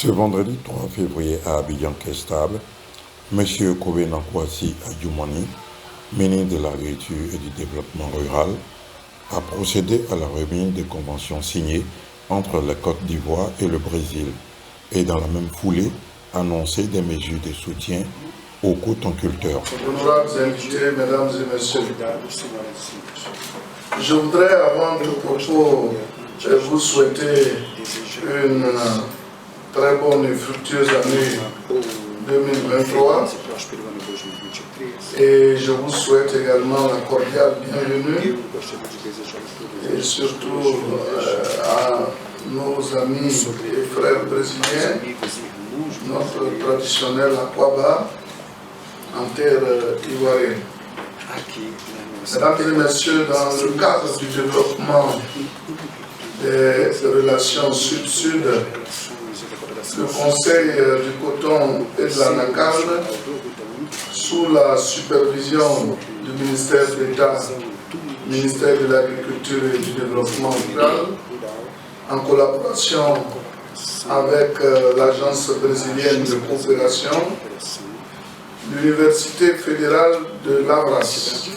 Ce vendredi 3 février à Abidjan-Kestable, M. Kobe Nankwasi Adjoumani, ministre de l'Agriculture et du Développement rural, a procédé à la remise des conventions signées entre la Côte d'Ivoire et le Brésil et dans la même foulée annoncé des mesures de soutien aux cotonculteurs. Honorables invités, mesdames et messieurs, je voudrais avant tout propos vous souhaiter une très bonne et fructueuse année 2023 et je vous souhaite également la cordiale bienvenue et surtout à nos amis et frères brésiliens, notre traditionnel Aquaba en terre ivoirienne. Mesdames et messieurs, dans le cadre du développement des relations sud-sud, le Conseil du coton et de l'anacarde, sous la supervision du ministère d'État, ministère de l'Agriculture et du Développement rural, en collaboration avec l'Agence brésilienne de coopération, l'Université fédérale de Lavras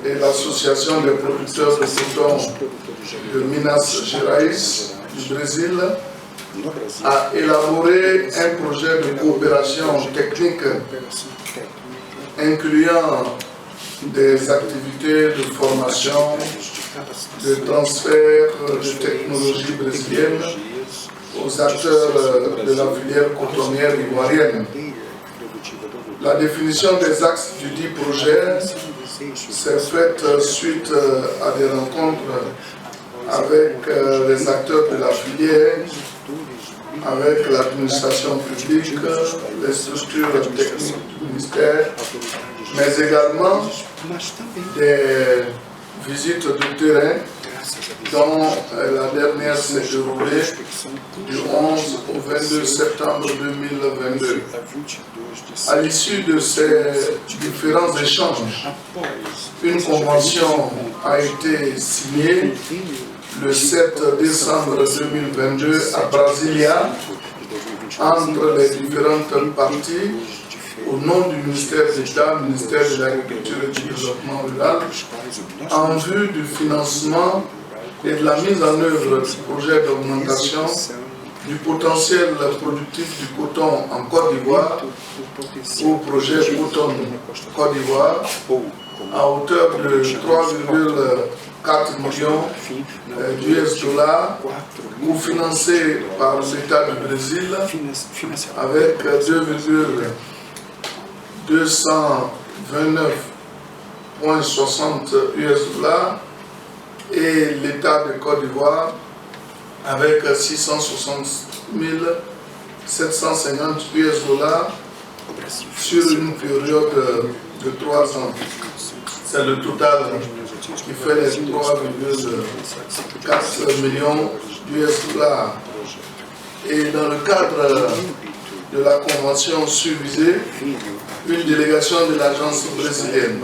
et l'Association des producteurs de coton de Minas Gerais du Brésil a élaboré un projet de coopération technique incluant des activités de formation, de transfert de technologies brésiliennes aux acteurs de la filière cotonnière ivoirienne. La définition des axes du dit projet s'est faite suite à des rencontres avec les acteurs de la filière, avec l'administration publique, les structures techniques du ministère, mais également des visites de terrain dont la dernière s'est déroulée du 11 au 22 septembre 2022. À l'issue de ces différents échanges, une convention a été signée le 7 décembre 2022 à Brasilia entre les différentes parties au nom du ministère d'État, ministère de l'Agriculture et du Développement rural, en vue du financement et de la mise en œuvre du projet d'augmentation du potentiel productif du coton en Côte d'Ivoire au projet Coton Côte d'Ivoire à hauteur de 3,4 millions d'US dollars co-financé par l'État du Brésil avec 2,229,60 US dollars et l'État de Côte d'Ivoire avec 660 750 US dollars sur une période de 3 ans. C'est le total qui fait les 3,4 millions d'US dollars. Et dans le cadre de la convention susvisée, une délégation de l'agence brésilienne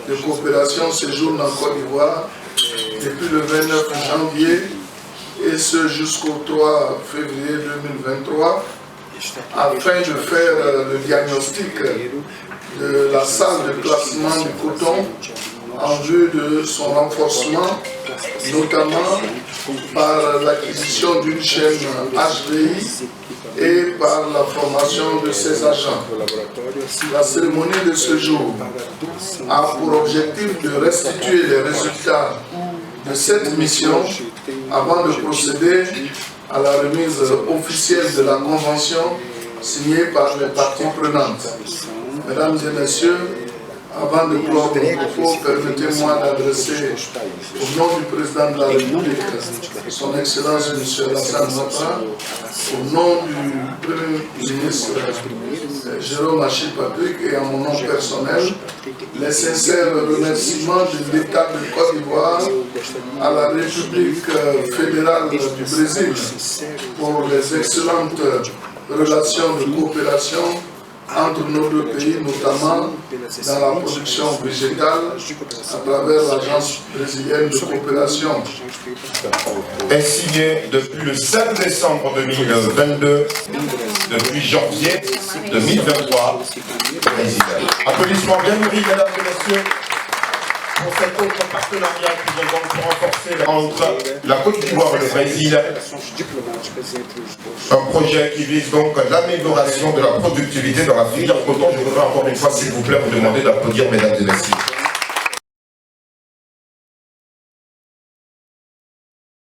de coopération séjourne en Côte d'Ivoire depuis le 29 janvier et ce jusqu'au 3 février 2023 afin de faire le diagnostic de la salle de classement du coton en vue de son renforcement, notamment par l'acquisition d'une chaîne HVI et par la formation de ses agents. La cérémonie de ce jour a pour objectif de restituer les résultats de cette mission avant de procéder à la remise officielle de la convention signée par les parties prenantes. Mesdames et messieurs, avant de clore mon propos, permettez-moi d'adresser au nom du président de la République, son Excellence M. Alassane Ouattara, au nom du Premier ministre Jérôme Achille Patrick et à mon nom personnel, les sincères remerciements de l'État de Côte d'Ivoire à la République fédérale du Brésil pour les excellentes relations de coopération entre nos deux pays, notamment dans la production végétale à travers l'Agence brésilienne de coopération. Est signé depuis le 7 décembre 2022, depuis janvier 2023. Applaudissements bien nourris, mesdames et messieurs, pour cet autre partenariat qui vient donc renforcer entre la Côte d'Ivoire et le Brésil. Un projet qui vise donc l'amélioration de la productivité dans la filière coton. Je voudrais encore une fois, s'il vous plaît, vous demander d'applaudir, mesdames et messieurs.